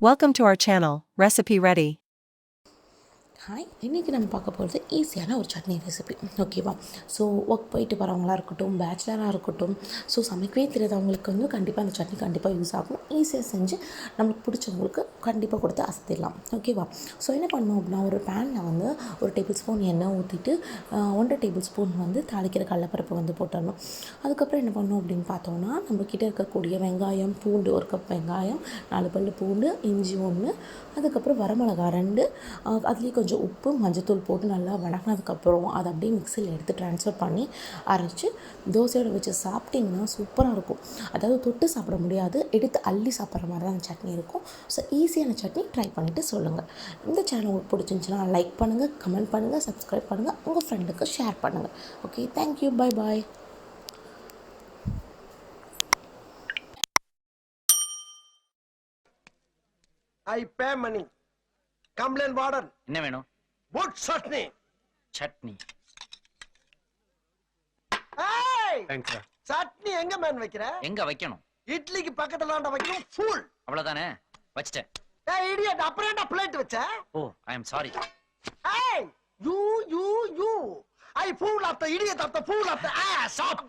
Welcome to our channel, Recipe Ready. Hi, இன்றைக்கி நம்ம பார்க்க போகிறது ஈஸியான ஒரு சட்னி ரெசிபி. ஓகேவா? ஸோ ஒர்க் போயிட்டு வரவங்களாக இருக்கட்டும், பேச்சுலராக இருக்கட்டும், ஸோ சமைக்கவே தெரியாதவங்களுக்கு வந்து கண்டிப்பாக அந்த சட்னி கண்டிப்பாக யூஸ் ஆகும். ஈஸியாக செஞ்சு நம்மளுக்கு பிடிச்சவங்களுக்கு கண்டிப்பாக கொடுத்து அசத்திடலாம். ஓகேவா? ஸோ என்ன பண்ணணும் அப்படின்னா, ஒரு பேனில் வந்து ஒரு டேபிள் ஸ்பூன் எண்ணெய் ஊற்றிட்டு 1.5 டேபிள் ஸ்பூன் வந்து தாளிக்கிற கடலப்பருப்பு வந்து போட்டுடணும். அதுக்கப்புறம் என்ன பண்ணணும் அப்படின்னு பார்த்தோன்னா, நம்மக்கிட்ட இருக்கக்கூடிய வெங்காயம், பூண்டு 1 கப் வெங்காயம், 4 பல் பூண்டு, இஞ்சி 1, அதுக்கப்புறம் வரமிளகா 2, அதுலேயும் கொஞ்சம் உப்பு, மஞ்சத்தூள் போட்டு நல்லா வதங்கினதுக்கப்புறம் அதை அப்படியே மிக்சியில் எடுத்து ட்ரான்ஸ்ஃபர் பண்ணி அரைச்சி தோசையோடு வச்சு சாப்பிட்டிங்கன்னா சூப்பராக இருக்கும். அதாவது தொட்டு சாப்பிட முடியாது, எடுத்து அள்ளி சாப்பிட்ற மாதிரி தான் அந்த சட்னி இருக்கும். ஸோ ஈஸியான சட்னி ட்ரை பண்ணிவிட்டு சொல்லுங்கள். இந்த சேனல் உங்களுக்கு பிடிச்சிருந்துச்சுன்னா லைக் பண்ணுங்கள், கமெண்ட் பண்ணுங்கள், சப்ஸ்கிரைப் பண்ணுங்கள், உங்கள் ஃப்ரெண்டுக்கு ஷேர் பண்ணுங்கள். Okay, thank you, bye bye. I pay money. Complain warden. என்ன வேணும்? Good chutney. Chutney. Hey! Thanks sir. Chutney எங்க மேன் வைக்கிற? எங்க வைக்கணும்? இட்லிக்கு பக்கத்துலடா வைக்கணும். ஃபூல். அவ்வளவுதானே? வச்சிட்டேன். ஏய் இடியட், அப்புறம் என்ன பிளேட் வச்ச? Oh, I am sorry. Hey! You. I fool of the idiot of the fool of the ass up.